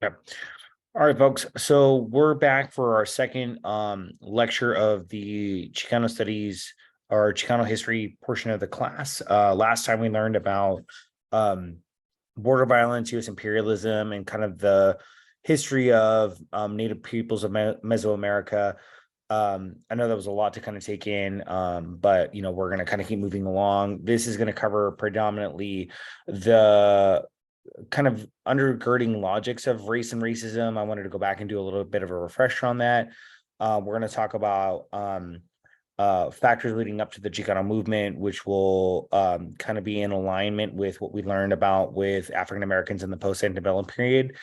Okay. All right, folks. So we're back for our second lecture of the Chicano Studies or Chicano History portion of the class. Last time we learned about um, border violence, U.S. imperialism, and kind of the history of Native peoples of Mesoamerica. I know that was a lot to kind of take in, but we're going to kind of keep moving along. This is going to cover predominantly the kind of undergirding logics of race and racism. I wanted to go back and do a little bit of a refresher on that. We're going to talk about factors leading up to the Chicano movement, which will kind of be in alignment with what we learned about with African Americans in the post-antebellum period.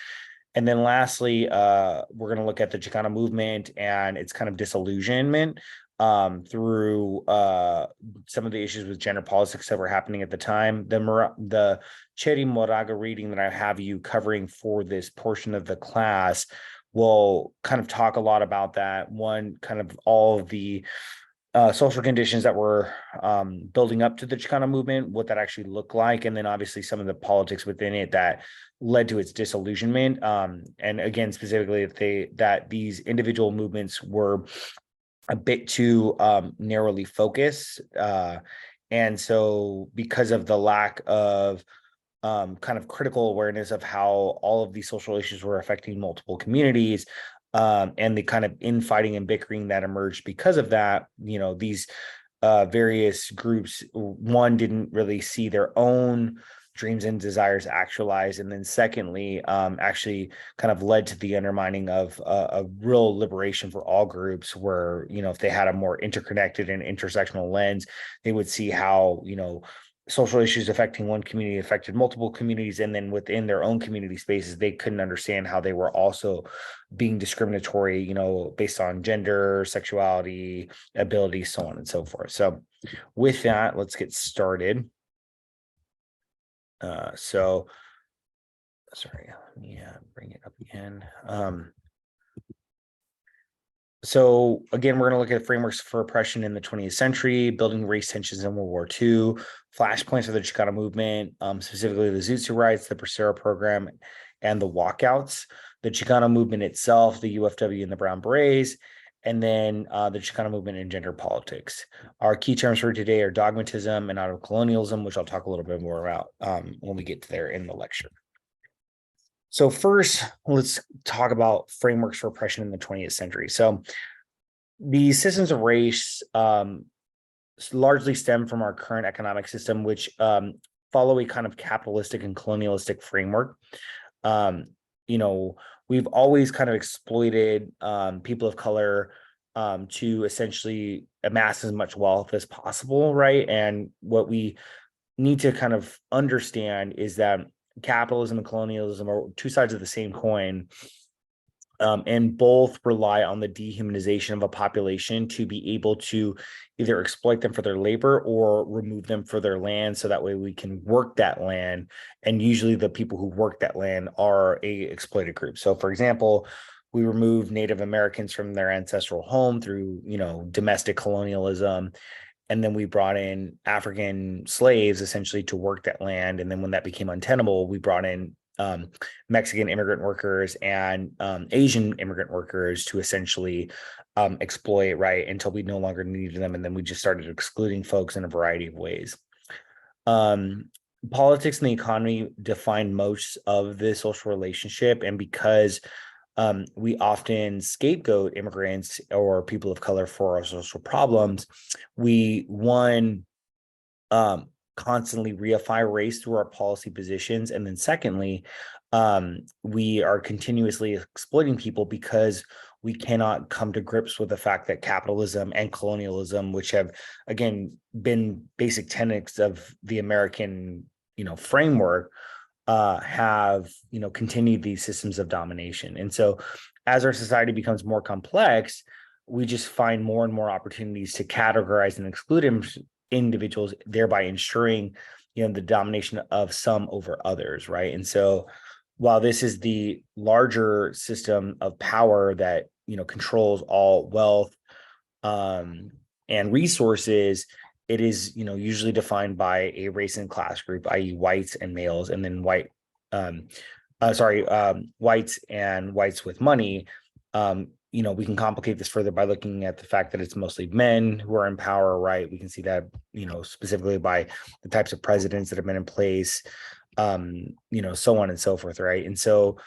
And then lastly, we're going to look at the Chicano movement and its kind of disillusionment through some of the issues with gender politics that were happening at the time. The Cherry Moraga reading that I have you covering for this portion of the class will kind of talk a lot about that. One, kind of all of the social conditions that were building up to the Chicano movement, what that actually looked like, and then obviously some of the politics within it that led to its disillusionment. And again, specifically, that these individual movements were a bit too narrowly focused. And so because of the lack of kind of critical awareness of how all of these social issues were affecting multiple communities, and the kind of infighting and bickering that emerged because of that, these various groups, one, didn't really see their own dreams and desires actualized, and then secondly, actually kind of led to the undermining of a real liberation for all groups, where if they had a more interconnected and intersectional lens, they would see how social issues affecting one community affected multiple communities, and then within their own community spaces, they couldn't understand how they were also being discriminatory, based on gender, sexuality, ability, so on and so forth. So with that, let's get started. Sorry, let me bring it up again. So again, we're going to look at frameworks for oppression in the 20th century, building race tensions in World War II, flashpoints of the Chicano movement, specifically the Zoot riots, the Bracero program, and the walkouts, the Chicano movement itself, the UFW and the Brown Berets, and then the Chicano movement and gender politics. Our key terms for today are dogmatism and autocolonialism, which I'll talk a little bit more about when we get there in the lecture. So first, let's talk about frameworks for oppression in the 20th century. So the systems of race largely stem from our current economic system, which follow a kind of capitalistic and colonialistic framework. We've always kind of exploited people of color to essentially amass as much wealth as possible, right? And what we need to kind of understand is that capitalism and colonialism are two sides of the same coin, and both rely on the dehumanization of a population to be able to either exploit them for their labor or remove them for their land, so that way we can work that land. And usually the people who work that land are a exploited group. So for example, we remove Native Americans from their ancestral home through domestic colonialism, and then we brought in African slaves essentially to work that land. And then when that became untenable, we brought in Mexican immigrant workers and Asian immigrant workers to essentially exploit, right, until we no longer needed them. And then we just started excluding folks in a variety of ways. Politics and the economy define most of the social relationship. And because we often scapegoat immigrants or people of color for our social problems, we constantly reify race through our policy positions, and then secondly, we are continuously exploiting people because we cannot come to grips with the fact that capitalism and colonialism, which have again been basic tenets of the American framework, have continued these systems of domination. And so as our society becomes more complex, we just find more and more opportunities to categorize and exclude individuals, thereby ensuring the domination of some over others, right? And so while this is the larger system of power that controls all wealth and resources, it is usually defined by a race and class group, i.e. whites and males, and then white whites and whites with money. We can complicate this further by looking at the fact that it's mostly men who are in power, right? We can see that, specifically by the types of presidents that have been in place, so on and so forth, right? And so,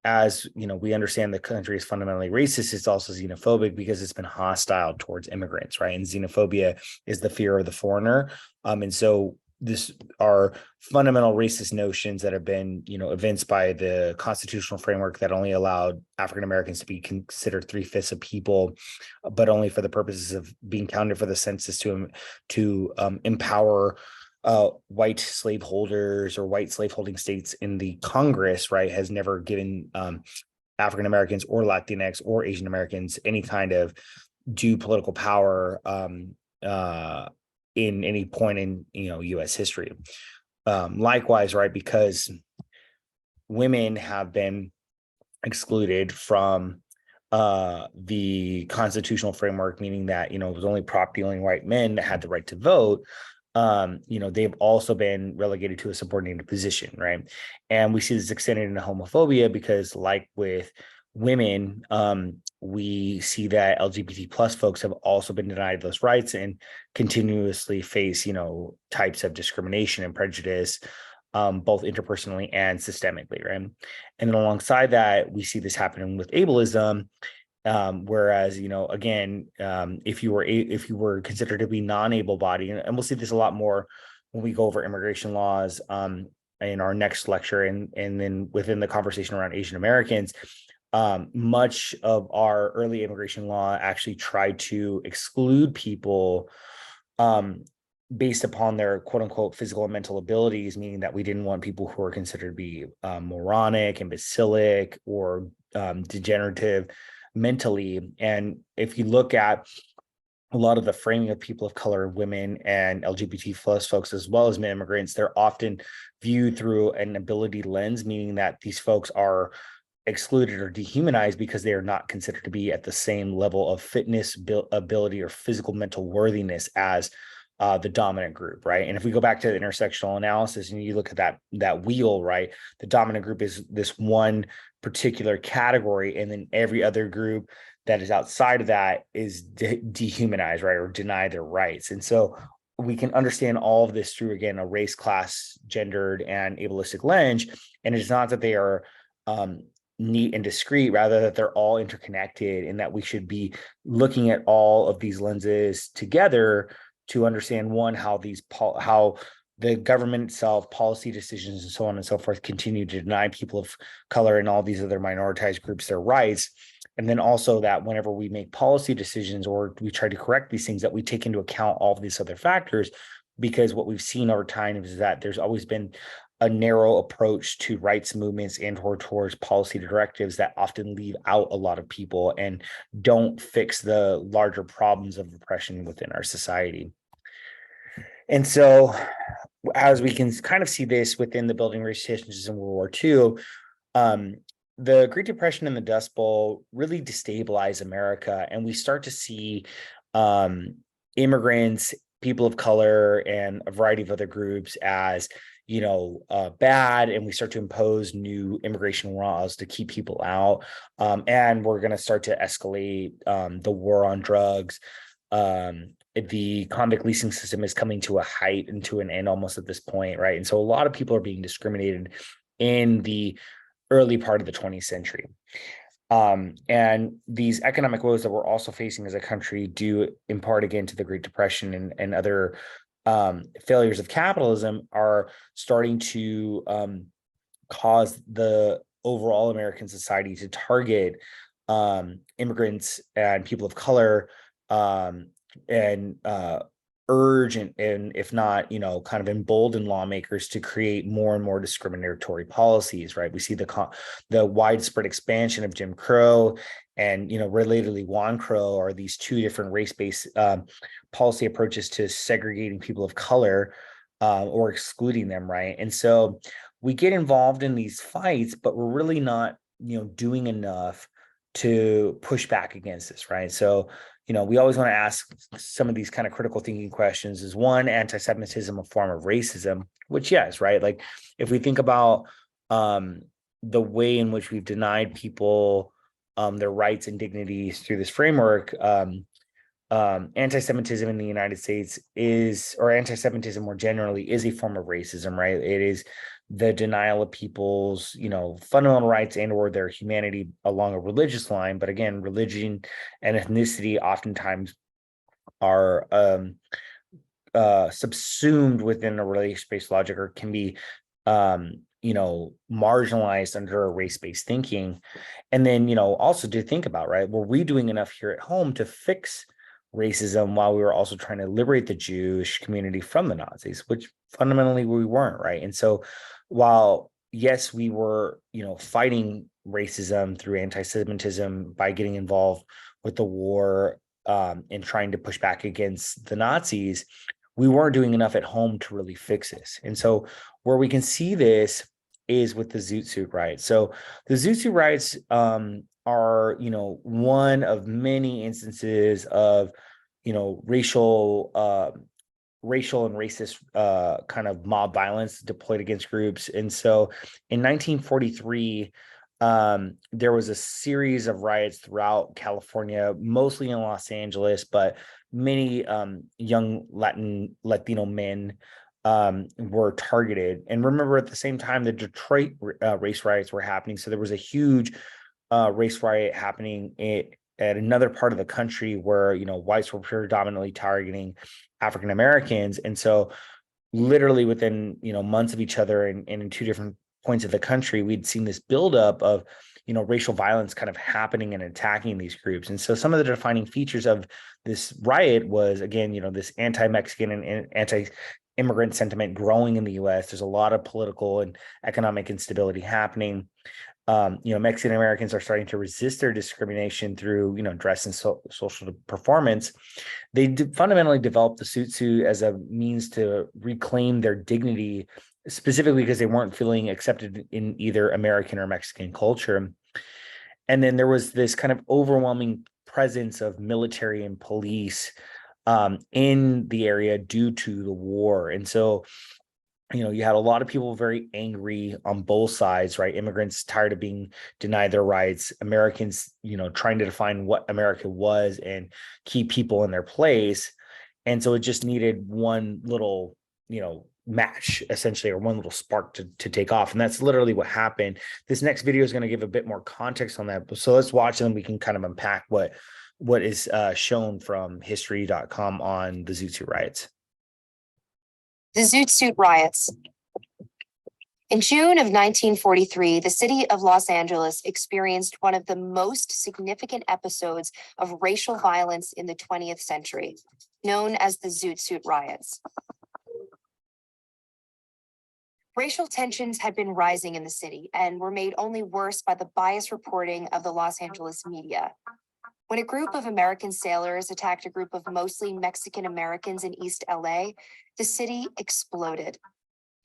as we understand the country is fundamentally racist, it's also xenophobic because it's been hostile towards immigrants, right? And xenophobia is the fear of the foreigner. And so this are fundamental racist notions that have been, evinced by the constitutional framework that only allowed African Americans to be considered 3/5 of people, but only for the purposes of being counted for the census to empower white slaveholders or white slaveholding states in the Congress, right, has never given African Americans or Latinx or Asian Americans any kind of due political power in any point in U.S. history. Likewise, right, because women have been excluded from the constitutional framework, meaning that it was only property-owning white men that had the right to vote. They've also been relegated to a subordinated position, right? And we see this extended into homophobia because, like with women, we see that LGBT plus folks have also been denied those rights and continuously face, types of discrimination and prejudice, both interpersonally and systemically, right? And then alongside that, we see this happening with ableism. Whereas, again, if you were considered to be non-able-bodied, and we'll see this a lot more when we go over immigration laws in our next lecture, and then within the conversation around Asian Americans, much of our early immigration law actually tried to exclude people based upon their quote unquote physical and mental abilities, meaning that we didn't want people who are considered to be moronic, imbecilic, or degenerative mentally. And if you look at a lot of the framing of people of color, women, and LGBT plus folks, as well as men immigrants, they're often viewed through an ability lens, meaning that these folks are excluded or dehumanized because they are not considered to be at the same level of fitness, ability, or physical mental worthiness as the dominant group, right? And if we go back to the intersectional analysis and you look at that wheel, right, the dominant group is this one particular category, and then every other group that is outside of that is dehumanized, right, or denied their rights. And so we can understand all of this through, again, a race, class, gendered, and ableistic lens. And it's not that they are neat and discrete, rather that they're all interconnected, and that we should be looking at all of these lenses together to understand, one, how the government itself, policy decisions, and so on and so forth, continue to deny people of color and all these other minoritized groups their rights. And then also that whenever we make policy decisions or we try to correct these things, that we take into account all of these other factors, because what we've seen over time is that there's always been a narrow approach to rights movements and towards policy directives that often leave out a lot of people and don't fix the larger problems of oppression within our society. And so, as we can kind of see this within the building race tensions in World War II, the Great Depression and the Dust Bowl really destabilize America, and we start to see immigrants, people of color, and a variety of other groups as bad, and we start to impose new immigration laws to keep people out, and we're going to start to escalate the war on drugs. The convict leasing system is coming to a height and to an end almost at this point, right? And so a lot of people are being discriminated in the early part of the 20th century. And these economic woes that we're also facing as a country due in part again to the Great Depression and other failures of capitalism are starting to cause the overall American society to target immigrants and people of color, and urge and if not, kind of embolden lawmakers to create more and more discriminatory policies, right? We see the widespread expansion of Jim Crow and, relatedly Juan Crow are these two different race-based policy approaches to segregating people of color or excluding them, right? And so we get involved in these fights, but we're really not, doing enough to push back against this, right? So, we always want to ask some of these kind of critical thinking questions. Is one, anti-Semitism a form of racism? Which, yes, right? Like if we think about, the way in which we've denied people their rights and dignities through this framework, anti-Semitism in the United States is, or anti-Semitism more generally, is a form of racism, right? It is the denial of people's, fundamental rights and or their humanity along a religious line. But again, religion and ethnicity oftentimes are subsumed within a race-based logic, or can be marginalized under a race-based thinking. And then, also to think about, right, were we doing enough here at home to fix racism while we were also trying to liberate the Jewish community from the Nazis, which fundamentally we weren't, right? And so while yes, we were, fighting racism through anti-Semitism by getting involved with the war and trying to push back against the Nazis, we weren't doing enough at home to really fix this. And so where we can see this is with the Zoot Suit riots. So the Zoot Suit riots are, one of many instances of, racial and racist kind of mob violence deployed against groups. And so in 1943, there was a series of riots throughout California, mostly in Los Angeles, but many young Latino men were targeted. And remember, at the same time, the Detroit race riots were happening. So there was a huge race riot happening at another part of the country where, whites were predominantly targeting African Americans. And so literally within, months of each other and in two different points of the country, we'd seen this buildup of, racial violence kind of happening and attacking these groups. And so some of the defining features of this riot was, again, this anti-Mexican and anti-immigrant sentiment growing in the US. There's a lot of political and economic instability happening. Mexican Americans are starting to resist their discrimination through, dress and social performance. They fundamentally developed the suit as a means to reclaim their dignity, specifically because they weren't feeling accepted in either American or Mexican culture. And then there was this kind of overwhelming presence of military and police in the area due to the war. And so you had a lot of people very angry on both sides, right? Immigrants tired of being denied their rights, Americans, trying to define what America was and keep people in their place. And so it just needed one little, match essentially, or one little spark to take off. And that's literally what happened. This next video is going to give a bit more context on that. So let's watch and then we can kind of unpack what is shown from history.com on the Zoot riots. The Zoot Suit Riots. In June of 1943, the city of Los Angeles experienced one of the most significant episodes of racial violence in the 20th century, known as the Zoot Suit Riots. Racial tensions had been rising in the city and were made only worse by the biased reporting of the Los Angeles media. When a group of American sailors attacked a group of mostly Mexican Americans in East LA, the city exploded.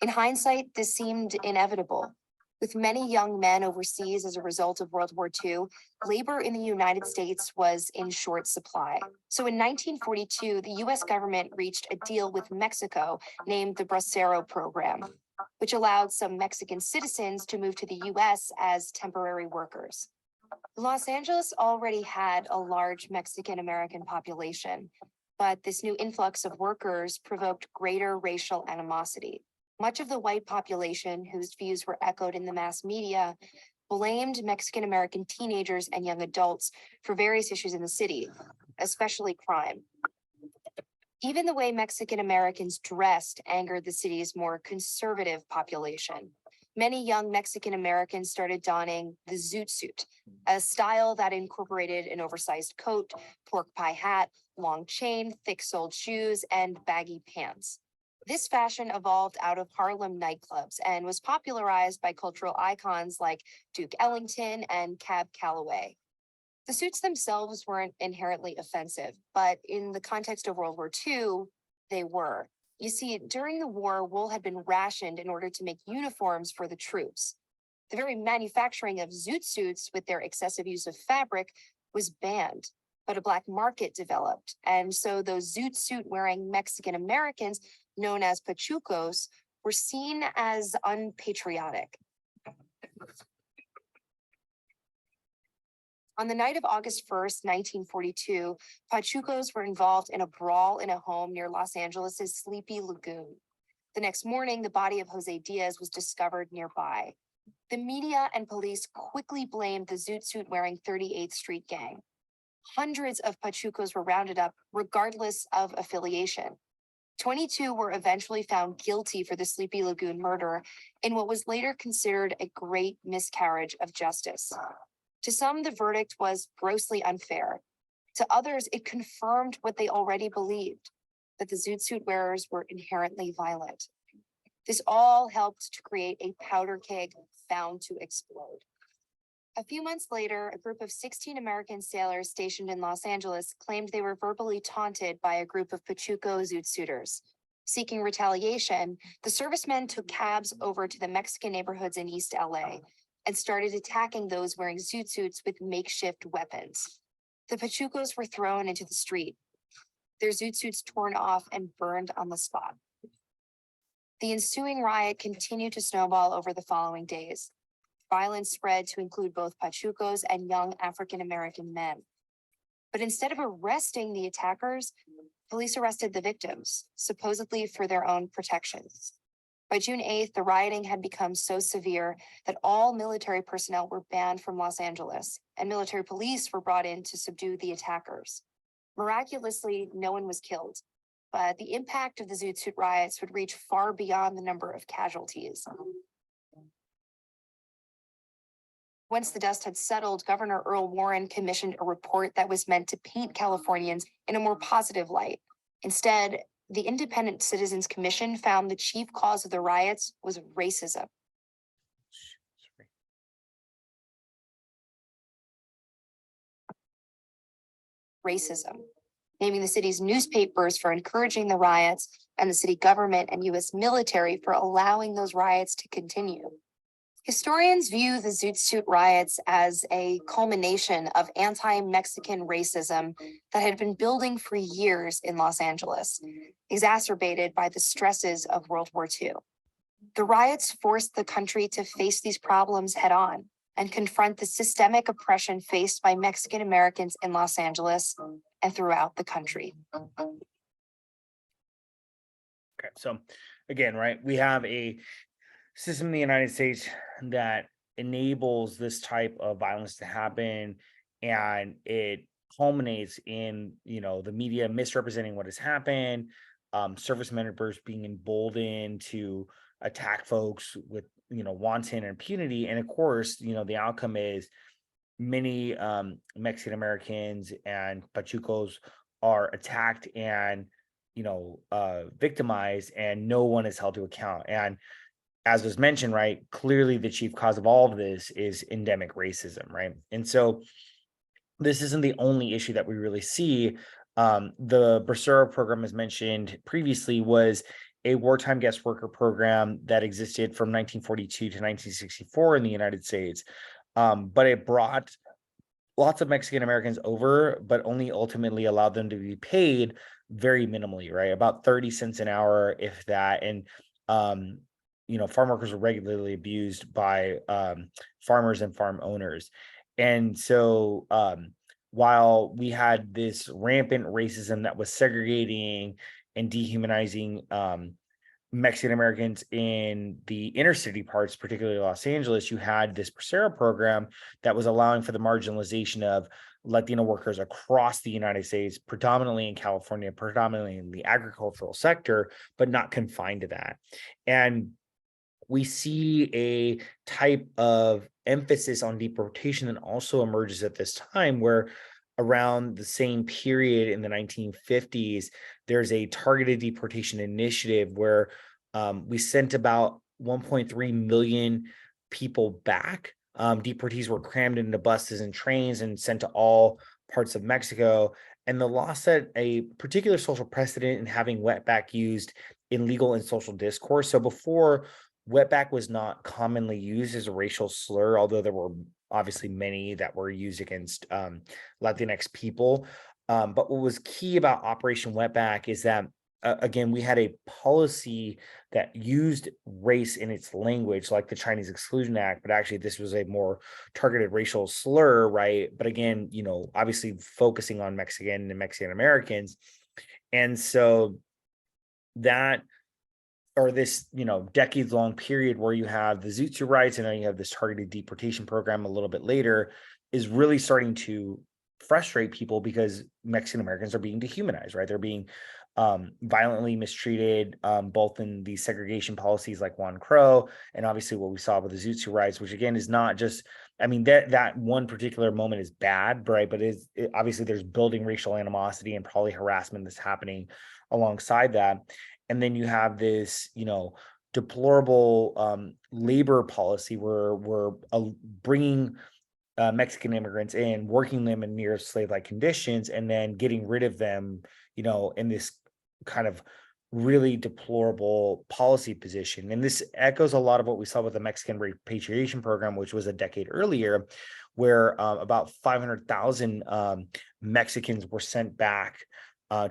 In hindsight, this seemed inevitable. With many young men overseas as a result of World War II, labor in the United States was in short supply. So in 1942, the US government reached a deal with Mexico named the Bracero Program, which allowed some Mexican citizens to move to the US as temporary workers. Los Angeles already had a large Mexican American population, but this new influx of workers provoked greater racial animosity. Much of the white population, whose views were echoed in the mass media, blamed Mexican American teenagers and young adults for various issues in the city, especially crime. Even the way Mexican Americans dressed angered the city's more conservative population. Many young Mexican Americans started donning the Zoot Suit, a style that incorporated an oversized coat, pork pie hat, long chain, thick-soled shoes, and baggy pants. This fashion evolved out of Harlem nightclubs and was popularized by cultural icons like Duke Ellington and Cab Calloway. The suits themselves weren't inherently offensive, but in the context of World War II, they were. You see, during the war, wool had been rationed in order to make uniforms for the troops. The very manufacturing of Zoot suits with their excessive use of fabric was banned, but a black market developed. And so those Zoot suit wearing Mexican Americans, known as pachucos, were seen as unpatriotic. On the night of August 1st, 1942, Pachucos were involved in a brawl in a home near Los Angeles' Sleepy Lagoon. The next morning, the body of Jose Diaz was discovered nearby. The media and police quickly blamed the Zoot suit-wearing 38th Street gang. Hundreds of Pachucos were rounded up, regardless of affiliation. 22 were eventually found guilty for the Sleepy Lagoon murder in what was later considered a great miscarriage of justice. To some, the verdict was grossly unfair. To others, it confirmed what they already believed, that the Zoot suit wearers were inherently violent. This all helped to create a powder keg bound to explode. A few months later, a group of 16 American sailors stationed in Los Angeles claimed they were verbally taunted by a group of Pachuco Zoot suiters. Seeking retaliation, the servicemen took cabs over to the Mexican neighborhoods in East LA and started attacking those wearing Zoot suits with makeshift weapons. The Pachucos were thrown into the street, their Zoot suits torn off and burned on the spot. The ensuing riot continued to snowball over the following days. Violence spread to include both Pachucos and young African-American men. But instead of arresting the attackers, police arrested the victims, supposedly for their own protection. By June 8th, the rioting had become so severe that all military personnel were banned from Los Angeles, and military police were brought in to subdue the attackers. Miraculously, no one was killed, but the impact of the Zoot Suit riots would reach far beyond the number of casualties. Once the dust had settled, Governor Earl Warren commissioned a report that was meant to paint Californians in a more positive light. Instead, the Independent Citizens Commission found the chief cause of the riots was racism. Naming the city's newspapers for encouraging the riots and the city government and U.S. military for allowing those riots to continue. Historians view the Zoot Suit riots as a culmination of anti-Mexican racism that had been building for years in Los Angeles, exacerbated by the stresses of World War II. The riots forced the country to face these problems head on and confront the systemic oppression faced by Mexican Americans in Los Angeles and throughout the country. Okay, so again, right, we have a system in the United States that enables this type of violence to happen, and it culminates in, the media misrepresenting what has happened, service members being emboldened to attack folks with, wanton impunity. And of course, the outcome is many Mexican Americans and Pachucos are attacked and, victimized, and no one is held to account. And as was mentioned, right, clearly the chief cause of all of this is endemic racism, right? And so this isn't the only issue that we really see. The Bracero program, as mentioned previously, was a wartime guest worker program that existed from 1942 to 1964 in the United States. But it brought lots of Mexican Americans over, but only ultimately allowed them to be paid very minimally, right? About 30 cents an hour, if that. And farm workers were regularly abused by farmers and farm owners. And so while we had this rampant racism that was segregating and dehumanizing Mexican Americans in the inner city parts, particularly Los Angeles, you had this Bracero program that was allowing for the marginalization of Latino workers across the United States, predominantly in California, predominantly in the agricultural sector, but not confined to that. And we see a type of emphasis on deportation that also emerges at this time, where around the same period in the 1950s, there's a targeted deportation initiative where we sent about 1.3 million people back. Deportees were crammed into buses and trains and sent to all parts of Mexico. And the law set a particular social precedent in having wetback used in legal and social discourse. So before, wetback was not commonly used as a racial slur, although there were obviously many that were used against Latinx people. But what was key about Operation Wetback is that again, we had a policy that used race in its language, like the Chinese Exclusion Act, but actually this was a more targeted racial slur, right? But again, obviously focusing on Mexican and Mexican Americans. And so that, or this, decades long period where you have the Zoot riots and then you have this targeted deportation program a little bit later, is really starting to frustrate people because Mexican Americans are being dehumanized, right? They're being violently mistreated, both in these segregation policies like Juan Crow, and obviously what we saw with the Zoot riots, which again is not just, I mean, that one particular moment is bad, right? But obviously there's building racial animosity and probably harassment that's happening alongside that. And then you have this, deplorable labor policy where we're bringing Mexican immigrants in, working them in near slave-like conditions, and then getting rid of them, in this kind of really deplorable policy position. And this echoes a lot of what we saw with the Mexican repatriation program, which was a decade earlier, where about 500,000 Mexicans were sent back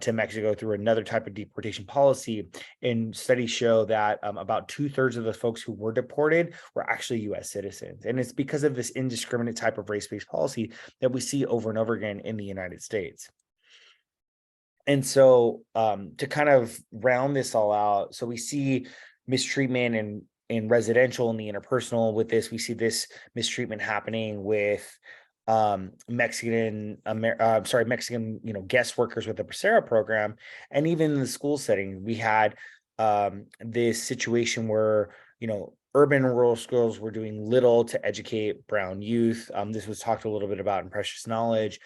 to Mexico through another type of deportation policy. And studies show that about 2/3 of the folks who were deported were actually US citizens. And it's because of this indiscriminate type of race-based policy that we see over and over again in the United States. And so to kind of round this all out, so we see mistreatment in residential and the interpersonal with this. We see this mistreatment happening with Mexican, guest workers with the Bracera program. And even in the school setting, we had this situation where, urban and rural schools were doing little to educate brown youth. This was talked a little bit about in Precious Knowledge.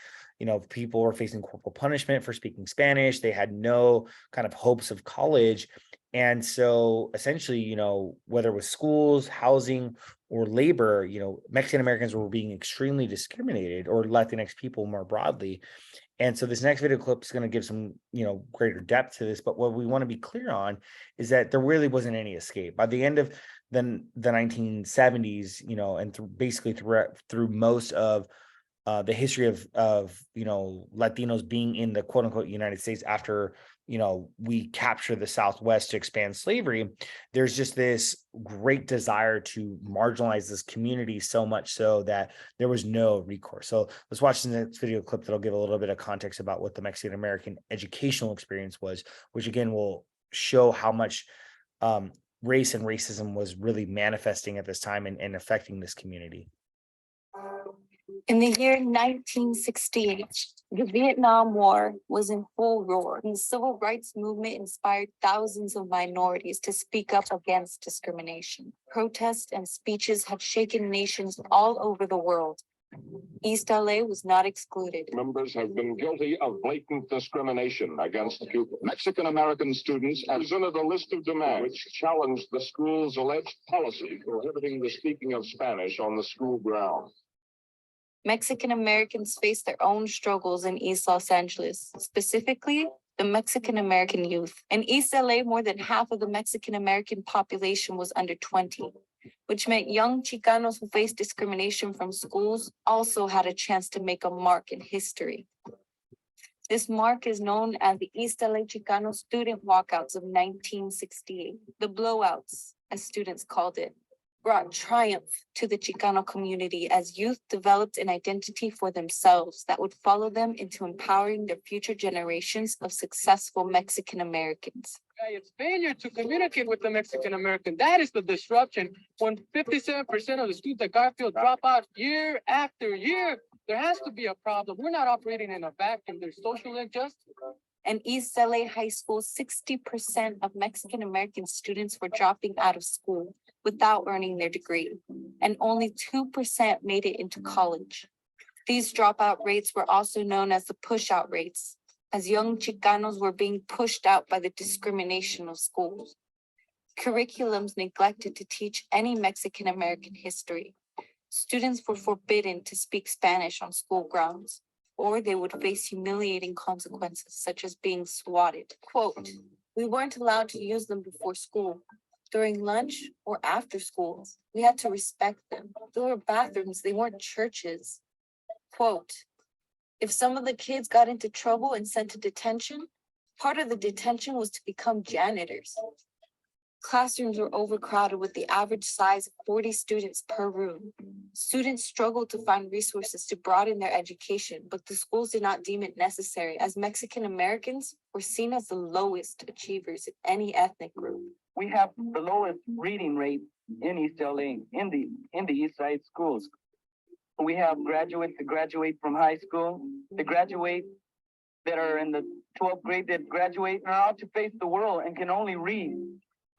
People were facing corporal punishment for speaking Spanish. They had no kind of hopes of college. And so essentially, whether it was schools, housing, or labor, Mexican Americans were being extremely discriminated, or Latinx people more broadly. And so this next video clip is going to give some, greater depth to this. But what we want to be clear on is that there really wasn't any escape. By the end of the 1970s, and basically through most of the history of Latinos being in the quote unquote United States after we capture the Southwest to expand slavery, there's just this great desire to marginalize this community so much so that there was no recourse. So let's watch the next video clip that'll give a little bit of context about what the Mexican American educational experience was, which again will show how much race and racism was really manifesting at this time and affecting this community. In the year 1968, the Vietnam War was in full roar. The civil rights movement inspired thousands of minorities to speak up against discrimination. Protests and speeches had shaken nations all over the world. East LA was not excluded. Members have been guilty of blatant discrimination against Mexican American students and presented a list of demands which challenged the school's alleged policy prohibiting the speaking of Spanish on the school grounds. Mexican Americans faced their own struggles in East Los Angeles, specifically the Mexican American youth. In East LA, more than half of the Mexican American population was under 20, which meant young Chicanos who faced discrimination from schools also had a chance to make a mark in history. This mark is known as the East LA Chicano student walkouts of 1968. The blowouts, as students called it, brought triumph to the Chicano community as youth developed an identity for themselves that would follow them into empowering their future generations of successful Mexican Americans. It's failure to communicate with the Mexican American. That is the disruption. When 57% of the students at Garfield drop out year after year, there has to be a problem. We're not operating in a vacuum. There's social injustice. In East LA High School, 60% of Mexican American students were dropping out of school without earning their degree, and only 2% made it into college. These dropout rates were also known as the push-out rates, as young Chicanos were being pushed out by the discrimination of schools. Curriculums neglected to teach any Mexican American history. Students were forbidden to speak Spanish on school grounds, or they would face humiliating consequences such as being swatted. Quote, "We weren't allowed to use them before school, during lunch, or after school. We had to respect them. They were bathrooms, they weren't churches." Quote, "If some of the kids got into trouble and sent to detention, Part of the detention was to become janitors. Classrooms were overcrowded with the average size of 40 students per room. Students struggled to find resources to broaden their education, but the schools did not deem it necessary, as Mexican Americans were seen as the lowest achievers in any ethnic group. We have the lowest reading rate in East LA, in the East Side schools. We have graduates that graduate from high school, that graduate that are in the 12th grade, that graduate and are out to face the world and can only read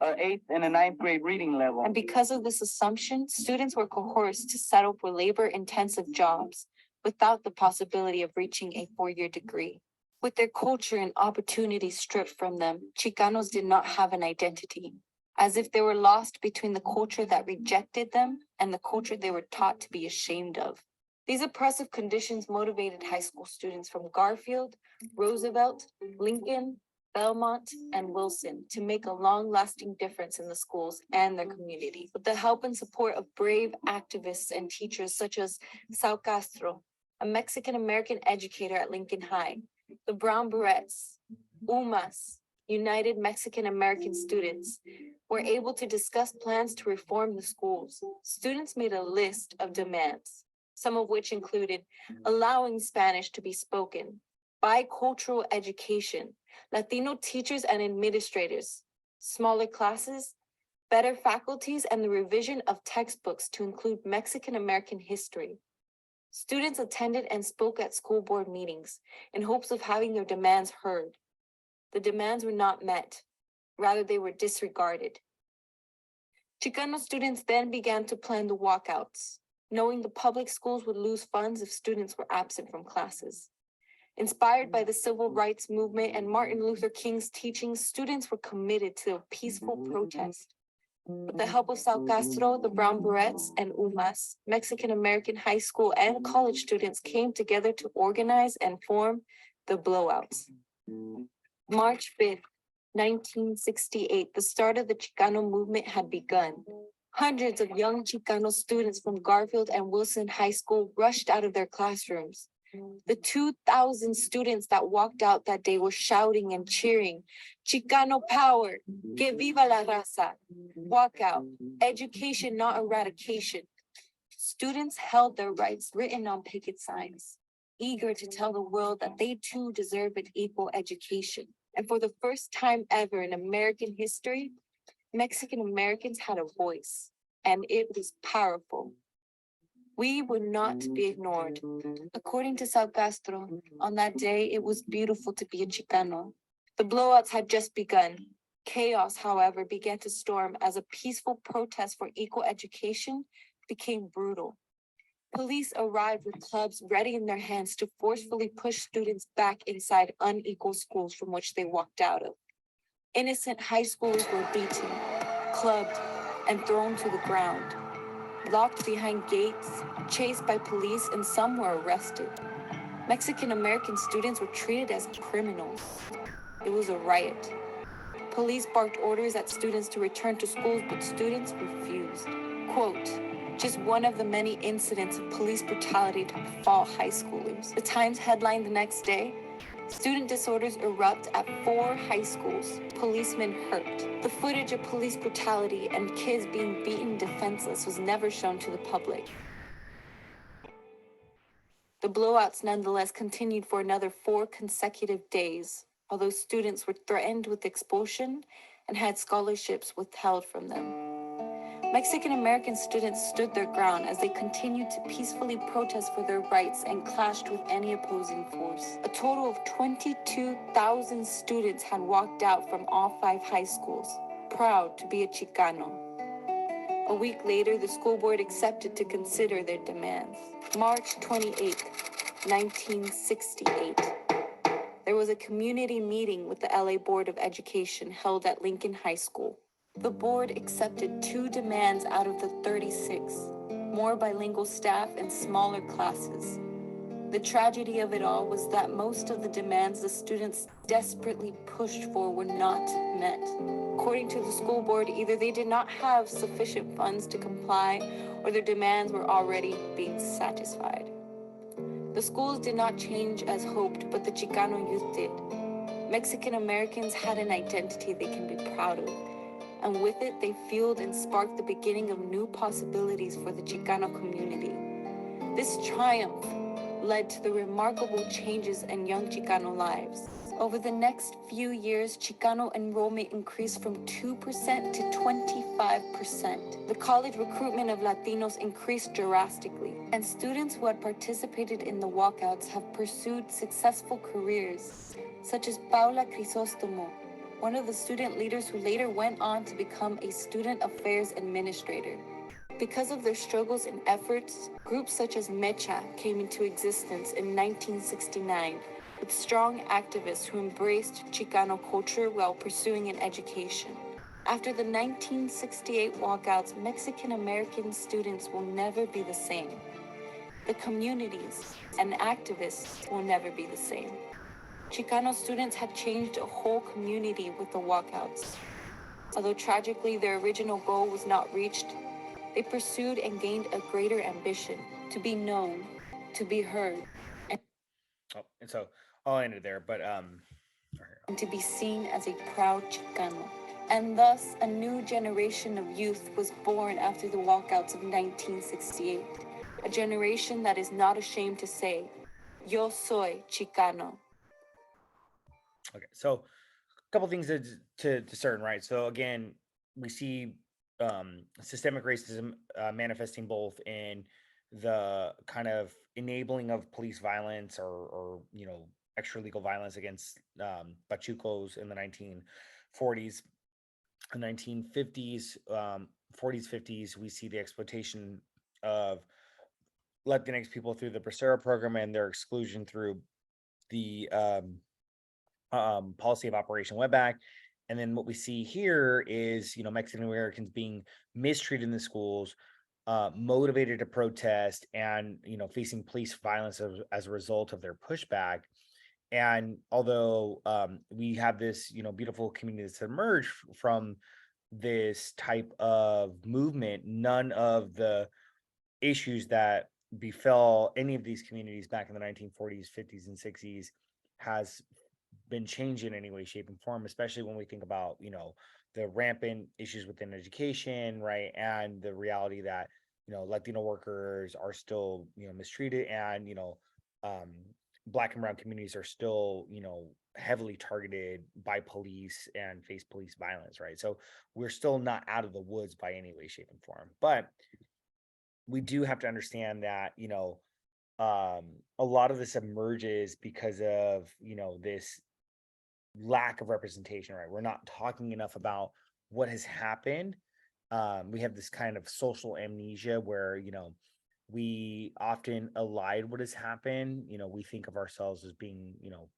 an 8th and a 9th grade reading level. And because of this assumption, students were coerced to settle for labor-intensive jobs without the possibility of reaching a four-year degree. With their culture and opportunities stripped from them, Chicanos did not have an identity, as if they were lost between the culture that rejected them and the culture they were taught to be ashamed of. These oppressive conditions motivated high school students from Garfield, Roosevelt, Lincoln, Belmont, and Wilson to make a long-lasting difference in the schools and their community. With the help and support of brave activists and teachers such as Sal Castro, a Mexican-American educator at Lincoln High, the Brown Berets, UMAS, United Mexican-American Students, were able to discuss plans to reform the schools. Students made a list of demands, some of which included allowing Spanish to be spoken, bicultural education, Latino teachers and administrators, smaller classes, better faculties, and the revision of textbooks to include Mexican-American history. Students attended and spoke at school board meetings in hopes of having their demands heard. The demands were not met. Rather, they were disregarded. Chicano students then began to plan the walkouts, knowing the public schools would lose funds if students were absent from classes. Inspired by the civil rights movement and Martin Luther King's teachings, students were committed to a peaceful protest. With the help of Sal Castro, the Brown Berets, and UMAS, Mexican-American high school and college students came together to organize and form the blowouts. March 5th, 1968, the start of the Chicano movement had begun. Hundreds of young Chicano students from Garfield and Wilson High School rushed out of their classrooms. The 2,000 students that walked out that day were shouting and cheering, Chicano power, que viva la raza, walkout, education, not eradication. Students held their rights written on picket signs, eager to tell the world that they too deserve an equal education. And for the first time ever in American history, Mexican Americans had a voice, and it was powerful. We were not to be ignored. According to Sal Castro, on that day, it was beautiful to be a Chicano. The blowouts had just begun. Chaos, however, began to storm as a peaceful protest for equal education became brutal. Police arrived with clubs ready in their hands to forcefully push students back inside unequal schools from which they walked out of. Innocent high schoolers were beaten, clubbed, and thrown to the ground. Locked behind gates, chased by police, and some were arrested. Mexican-American students were treated as criminals. It was a riot. Police barked orders at students to return to schools, but students refused. Quote, just one of the many incidents of police brutality to befall high schoolers. The Times headlined the next day, student disorders erupt at 4 high schools, policemen hurt. The footage of police brutality and kids being beaten defenseless was never shown to the public. The blowouts nonetheless continued for another 4 consecutive days, although students were threatened with expulsion and had scholarships withheld from them. Mexican-American students stood their ground as they continued to peacefully protest for their rights and clashed with any opposing force. A total of 22,000 students had walked out from all 5 high schools, proud to be a Chicano. A week later, the school board accepted to consider their demands. March 28, 1968. There was a community meeting with the LA Board of Education held at Lincoln High School. The board accepted 2 demands out of the 36, more bilingual staff and smaller classes. The tragedy of it all was that most of the demands the students desperately pushed for were not met. According to the school board, either they did not have sufficient funds to comply or their demands were already being satisfied. The schools did not change as hoped, but the Chicano youth did. Mexican Americans had an identity they can be proud of, and with it, they fueled and sparked the beginning of new possibilities for the Chicano community. This triumph led to the remarkable changes in young Chicano lives. Over the next few years, Chicano enrollment increased from 2% to 25%. The college recruitment of Latinos increased drastically, and students who had participated in the walkouts have pursued successful careers, such as Paula Crisostomo, one of the student leaders who later went on to become a student affairs administrator. Because of their struggles and efforts, groups such as Mecha came into existence in 1969, with strong activists who embraced Chicano culture while pursuing an education. After the 1968 walkouts, Mexican American students will never be the same. The communities and activists will never be the same. Chicano students had changed a whole community with the walkouts. Although tragically their original goal was not reached, they pursued and gained a greater ambition to be known, to be heard, And so I'll end it there, but and to be seen as a proud Chicano. And thus, a new generation of youth was born after the walkouts of 1968, a generation that is not ashamed to say, Yo soy Chicano. okay, so a couple things to discern, right? So again, we see systemic racism manifesting both in the kind of enabling of police violence or extra legal violence against pachucos in the 1940s, 1950s, 40s, 50s. We see the exploitation of Latinx people through the Bracero program and their exclusion through the policy of Operation Wetback. And then what we see here is, Mexican Americans being mistreated in the schools, motivated to protest, and facing police violence as a result of their pushback. And although we have this, beautiful community that's emerged from this type of movement, none of the issues that befell any of these communities back in the 1940s, 50s, and 60s has been changed in any way, shape, and form, especially when we think about, the rampant issues within education, right? And the reality that, Latino workers are still, mistreated, and, um, Black and brown communities are still, heavily targeted by police and face police violence, right? So we're still not out of the woods by any way, shape, and form. But we do have to understand that, a lot of this emerges because of, this lack of representation, right? We're not talking enough about what has happened. We have this kind of social amnesia where, we often elide what has happened. We think of ourselves as being,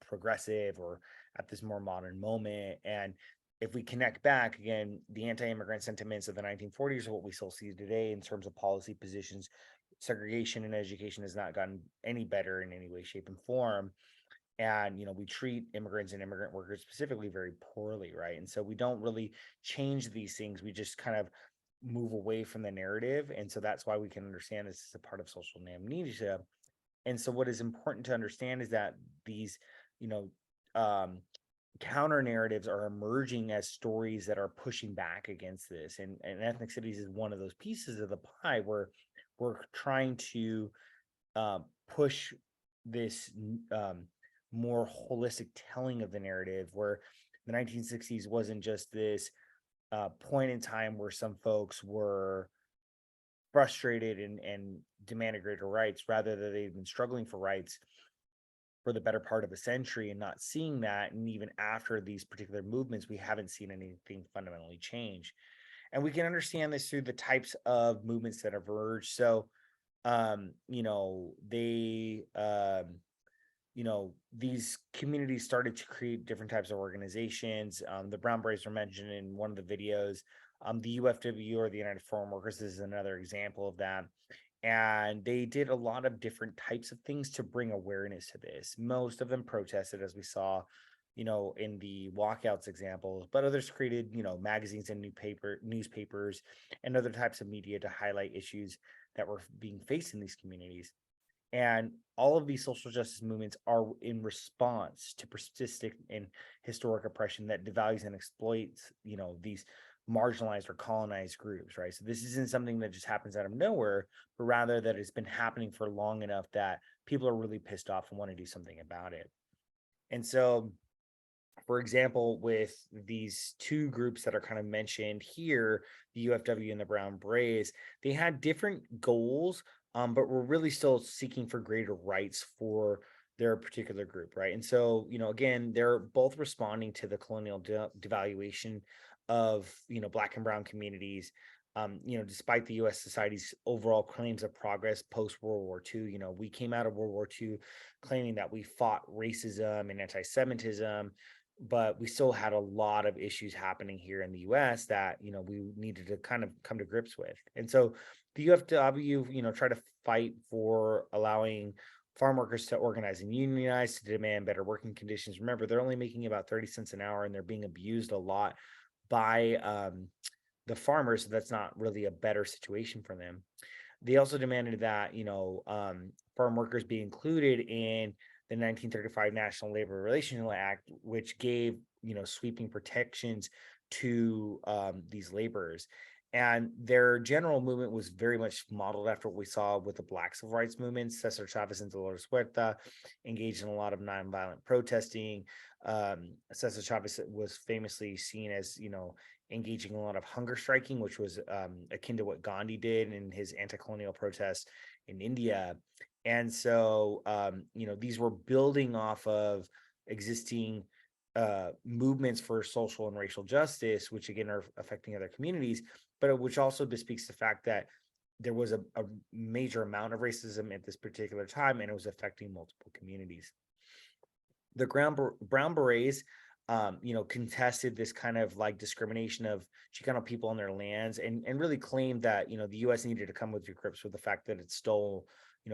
progressive or at this more modern moment. And if we connect back again, the anti-immigrant sentiments of the 1940s are what we still see today in terms of policy positions. Segregation in education has not gotten any better in any way, shape, and form. And we treat immigrants and immigrant workers specifically very poorly, right? And so we don't really change these things. We just kind of move away from the narrative. And so that's why we can understand this is a part of social amnesia. And so what is important to understand is that these, you know, um, counter narratives are emerging as stories that are pushing back against this. And ethnic cities is one of those pieces of the pie where we're trying to push this more holistic telling of the narrative, where the 1960s wasn't just this point in time where some folks were frustrated and demanded greater rights, rather that they've been struggling for rights for the better part of a century and not seeing that. And even after these particular movements, we haven't seen anything fundamentally change. And we can understand this through the types of movements that have emerged. So, these communities started to create different types of organizations. The Brown Berets were mentioned in one of the videos. The UFW, or the United Foreign Workers, is another example of that. And they did a lot of different types of things to bring awareness to this. Most of them protested, as we saw, in the walkouts examples, but others created, magazines and newspapers and other types of media to highlight issues that were being faced in these communities. And all of these social justice movements are in response to persistent and historic oppression that devalues and exploits, these marginalized or colonized groups, right? So this isn't something that just happens out of nowhere, but rather that it's been happening for long enough that people are really pissed off and want to do something about it. And so, for example, with these two groups that are kind of mentioned here, the UFW and the Brown Berets, they had different goals, but were really still seeking for greater rights for their particular group, right? And so, again, they're both responding to the colonial devaluation of, Black and Brown communities. Despite the U.S. society's overall claims of progress post World War II, we came out of World War II claiming that we fought racism and anti-Semitism, but we still had a lot of issues happening here in the US that, we needed to kind of come to grips with. And so the UFW, tried to fight for allowing farm workers to organize and unionize to demand better working conditions. Remember, they're only making about 30 cents an hour and they're being abused a lot by the farmers. So that's not really a better situation for them. They also demanded that, farm workers be included in the 1935 National Labor Relations Act, which gave, sweeping protections to these laborers. And their general movement was very much modeled after what we saw with the Black Civil Rights Movement. Cesar Chavez and Dolores Huerta engaged in a lot of nonviolent protesting. Cesar Chavez was famously seen as, engaging in a lot of hunger striking, which was akin to what Gandhi did in his anti-colonial protests in India. And so, these were building off of existing movements for social and racial justice, which again are affecting other communities, but which also bespeaks the fact that there was a major amount of racism at this particular time, and it was affecting multiple communities. The Brown Berets, contested this kind of like discrimination of Chicano people on their lands, and really claimed that, the U.S. needed to come with grips with the fact that it stole,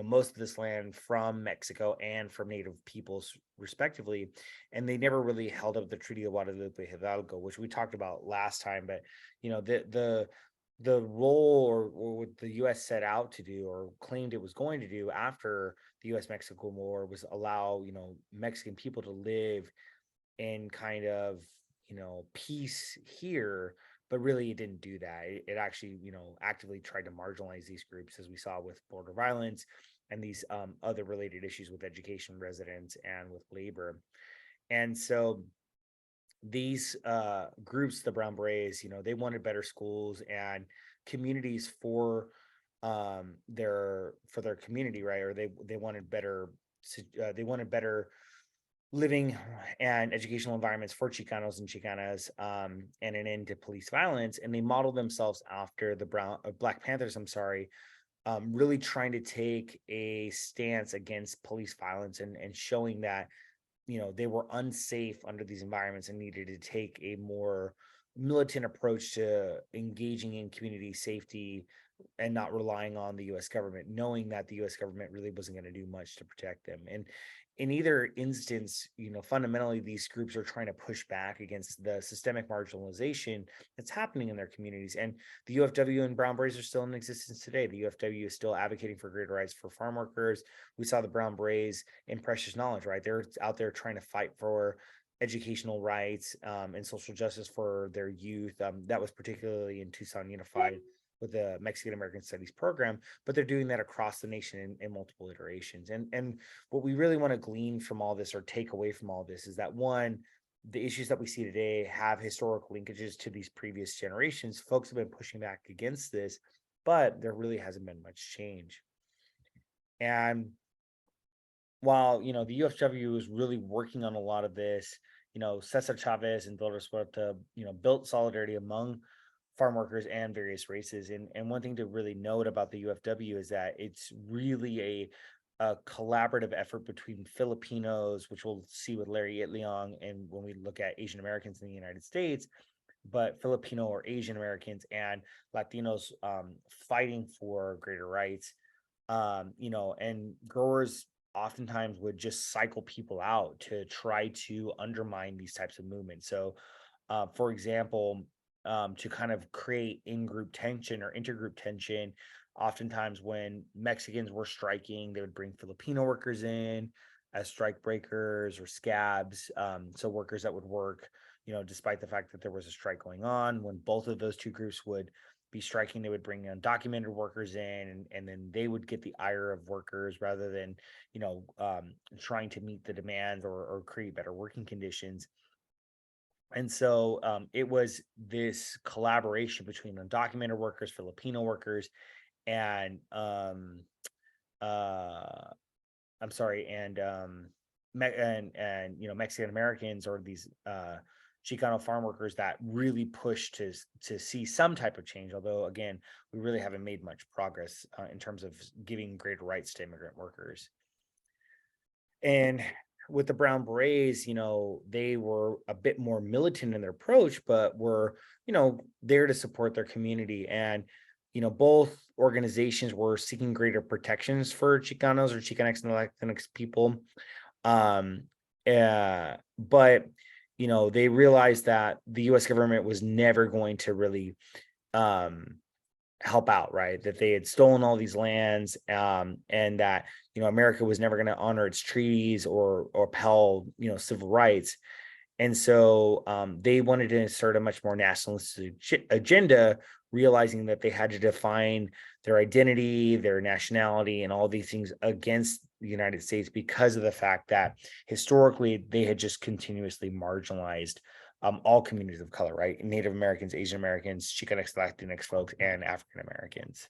most of this land from Mexico and from Native peoples, respectively. And they never really held up the Treaty of Guadalupe Hidalgo, which we talked about last time. But, the role or what the U.S. set out to do or claimed it was going to do after the U.S.-Mexico War was allow, Mexican people to live in kind of, peace here, but really it didn't do that. It actually, actively tried to marginalize these groups, as we saw with border violence and these other related issues with education, residents, and with labor. And so these groups, the Brown Berets, they wanted better schools and communities for their community, right? Or they wanted better living and educational environments for Chicanos and Chicanas, and an end to police violence. And they modeled themselves after the Black Panthers, really trying to take a stance against police violence and showing that, they were unsafe under these environments and needed to take a more militant approach to engaging in community safety and not relying on the US government, knowing that the US government really wasn't going to do much to protect them. And in either instance, fundamentally, these groups are trying to push back against the systemic marginalization that's happening in their communities. And the UFW and Brown Berets are still in existence today. The UFW is still advocating for greater rights for farm workers. We saw the Brown Berets in Precious Knowledge, right? They're out there trying to fight for educational rights and social justice for their youth. That was particularly in Tucson Unified with the Mexican American Studies program, but they're doing that across the nation in multiple iterations. And what we really want to glean from all this or take away from all this is that, one, the issues that we see today have historic linkages to these previous generations. Folks have been pushing back against this, but there really hasn't been much change. And while, the UFW is really working on a lot of this, Cesar Chavez and Dolores Huerta, built solidarity among farm workers and various races. And one thing to really note about the UFW is that it's really a collaborative effort between Filipinos, which we'll see with Larry Itliong, and when we look at Asian Americans in the United States, but Filipino or Asian Americans and Latinos fighting for greater rights. And growers oftentimes would just cycle people out to try to undermine these types of movements. So, for example, to kind of create in-group tension or intergroup tension, oftentimes when Mexicans were striking, they would bring Filipino workers in as strike breakers or scabs. So workers that would work, despite the fact that there was a strike going on. When both of those two groups would be striking, they would bring undocumented workers in, and then they would get the ire of workers rather than, trying to meet the demands or create better working conditions. And so it was this collaboration between undocumented workers, Filipino workers, and uh I'm sorry, and Mexican Americans, or these Chicano farm workers, that really pushed to see some type of change. Although again, we really haven't made much progress in terms of giving greater rights to immigrant workers. And with the Brown Berets, they were a bit more militant in their approach, but were, there to support their community. And, both organizations were seeking greater protections for Chicanos or Chicanx and Latinx people. But, they realized that the US government was never going to really help out, right? That they had stolen all these lands, and that America was never going to honor its treaties or upheld civil rights. And so they wanted to insert a much more nationalistic agenda, realizing that they had to define their identity, their nationality, and all these things against the United States, because of the fact that historically they had just continuously marginalized all communities of color, right? Native Americans, Asian Americans, Chicanx, Latinx folks, and African Americans.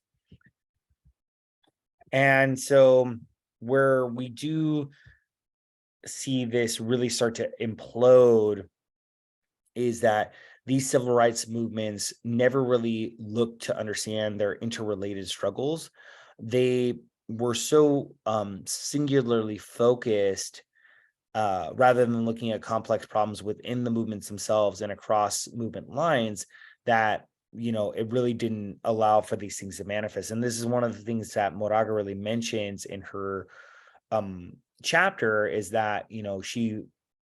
And so where we do see this really start to implode is that these civil rights movements never really looked to understand their interrelated struggles. They were so singularly focused, rather than looking at complex problems within the movements themselves and across movement lines, that it really didn't allow for these things to manifest. And this is one of the things that Moraga really mentions in her chapter, is that she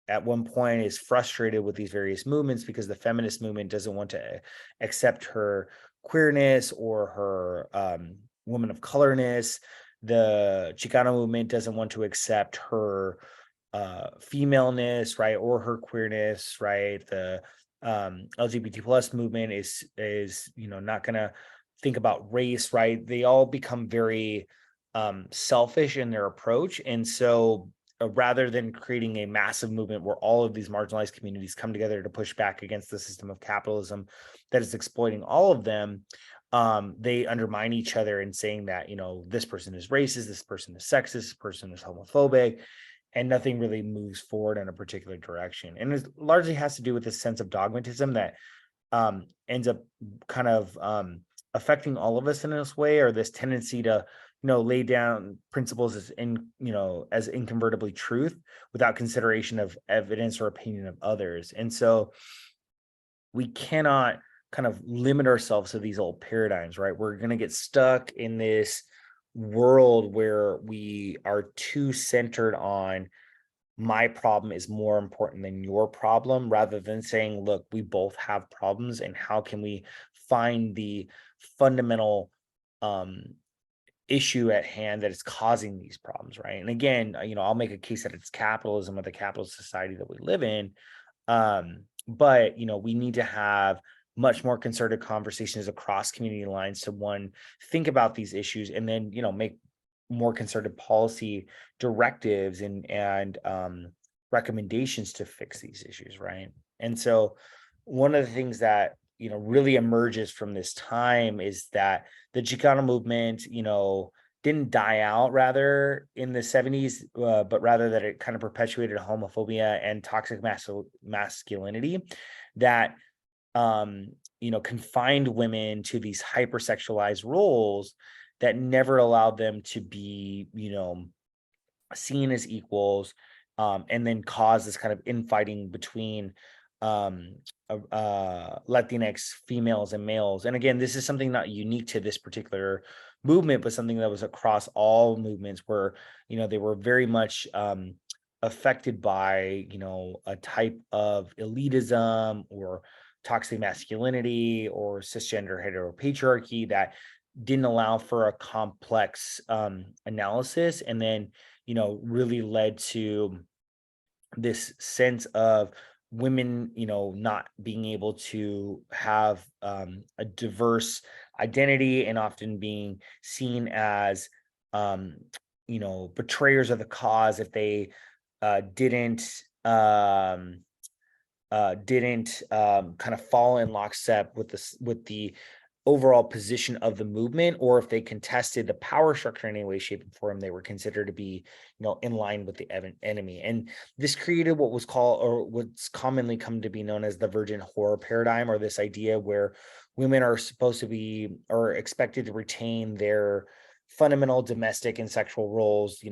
at one point is frustrated with these various movements because the feminist movement doesn't want to accept her queerness or her woman of colorness. The Chicano movement doesn't want to accept her femaleness, right, or her queerness, right? The LGBT plus movement is not gonna think about race, right? They all become very selfish in their approach. And so rather than creating a massive movement where all of these marginalized communities come together to push back against the system of capitalism that is exploiting all of them, they undermine each other in saying that this person is racist, this person is sexist, this person is homophobic, and nothing really moves forward in a particular direction. And it largely has to do with this sense of dogmatism that ends up kind of affecting all of us in this way, or this tendency to lay down principles as as inconvertibly truth without consideration of evidence or opinion of others. And so we cannot kind of limit ourselves to these old paradigms, right? We're going to get stuck in this world where we are too centered on my problem is more important than your problem, rather than saying, look, we both have problems, and how can we find the fundamental issue at hand that is causing these problems, right? And again, I'll make a case that it's capitalism or the capitalist society that we live in. But we need to have much more concerted conversations across community lines to, one, think about these issues, and then make more concerted policy directives and recommendations to fix these issues, right? And so one of the things that really emerges from this time is that the Chicano movement didn't die out rather in the 70s, but rather that it kind of perpetuated homophobia and toxic masculinity that confined women to these hypersexualized roles that never allowed them to be seen as equals, and then cause this kind of infighting between Latinx females and males. And again, this is something not unique to this particular movement, but something that was across all movements, where they were very much affected by a type of elitism or toxic masculinity or cisgender heteropatriarchy that didn't allow for a complex analysis, and then, really led to this sense of women, not being able to have a diverse identity, and often being seen as, um, betrayers of the cause if they didn't kind of fall in lockstep with the overall position of the movement, or if they contested the power structure in any way, shape, or form, they were considered to be, in line with the enemy. And this created what was called, or what's commonly come to be known as, the virgin whore paradigm, or this idea where women are supposed to be, or expected to retain their fundamental domestic and sexual roles,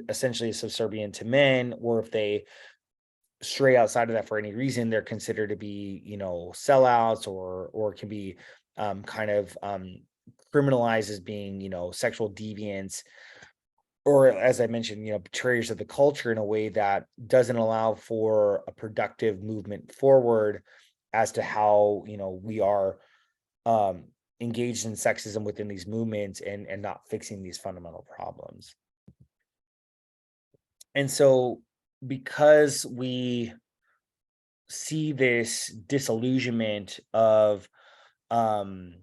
essentially subservient to men, or if they stray outside of that for any reason, they're considered to be, sellouts, or can be kind of criminalized as being, sexual deviants, or, as I mentioned, betrayers of the culture, in a way that doesn't allow for a productive movement forward as to how, we are engaged in sexism within these movements, and not fixing these fundamental problems. And so, because we see this disillusionment of um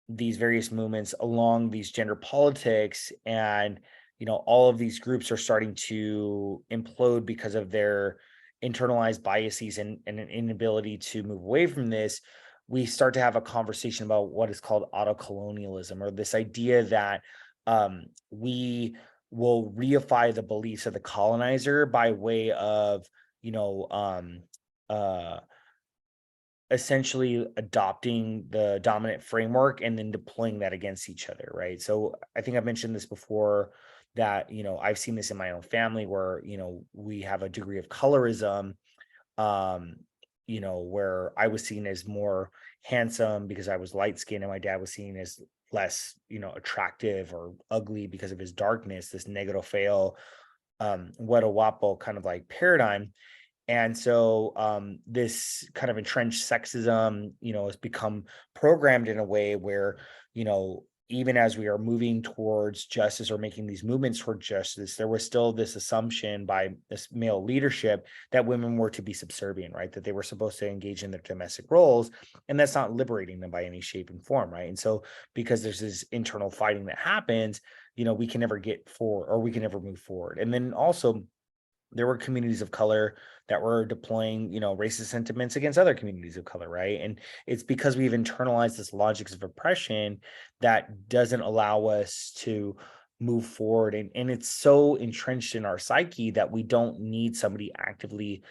these various movements along these gender politics, and all of these groups are starting to implode because of their internalized biases, and an inability to move away from this, we start to have a conversation about what is called autocolonialism, or this idea that we will reify the beliefs of the colonizer by way of, you know um uh essentially adopting the dominant framework and then deploying that against each other, right? So I think I've mentioned this before, that I've seen this in my own family, where we have a degree of colorism, um where I was seen as more handsome because I was light skinned, and my dad was seen as less, attractive or ugly because of his darkness, this negro fail, what a wapo kind of like paradigm. And so this kind of entrenched sexism, has become programmed in a way where, even as we are moving towards justice, or making these movements toward justice, there was still this assumption by this male leadership that women were to be subservient, right? That they were supposed to engage in their domestic roles, and that's not liberating them by any shape and form, right? And so, because there's this internal fighting that happens, we can never get forward, or we can never move forward. And then also, there were communities of color that were deploying, racist sentiments against other communities of color, right? And it's because we've internalized this logics of oppression that doesn't allow us to move forward. And it's so entrenched in our psyche that we don't need somebody actively,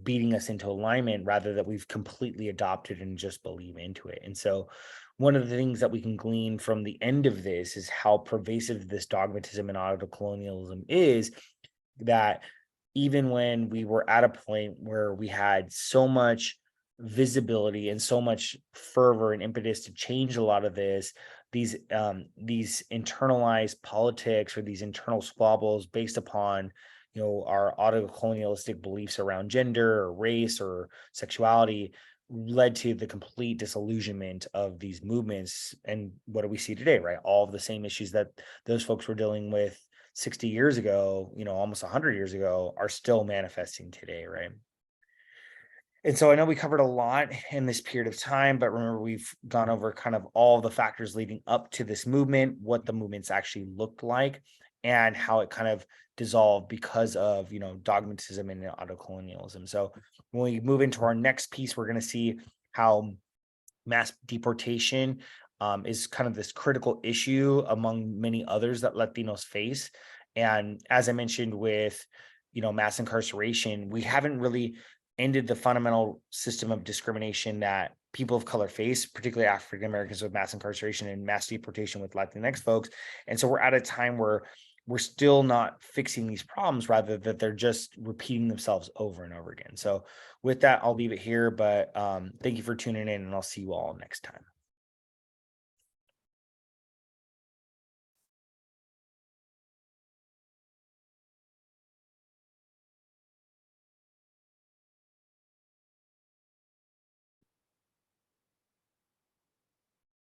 beating us into alignment, rather that we've completely adopted and just believe into it. And so, one of the things that we can glean from the end of this is how pervasive this dogmatism and autocolonialism is, that even when we were at a point where we had so much visibility and so much fervor and impetus to change a lot of this, these internalized politics, or these internal squabbles based upon, our autocolonialistic beliefs around gender or race or sexuality, led to the complete disillusionment of these movements. And what do we see today, right? All of the same issues that those folks were dealing with 60 years ago, almost 100 years ago, are still manifesting today, right? And so I know we covered a lot in this period of time, but remember, we've gone over kind of all the factors leading up to this movement, what the movements actually looked like, and how it kind of dissolved because of, dogmatism and autocolonialism. So when we move into our next piece, we're going to see how mass deportation is kind of this critical issue among many others that Latinos face. And as I mentioned with, mass incarceration, we haven't really ended the fundamental system of discrimination that people of color face, particularly African Americans, with mass incarceration and mass deportation with Latinx folks. And so we're at a time where we're still not fixing these problems, rather that they're just repeating themselves over and over again. So with that, I'll leave it here, but thank you for tuning in, and I'll see you all next time.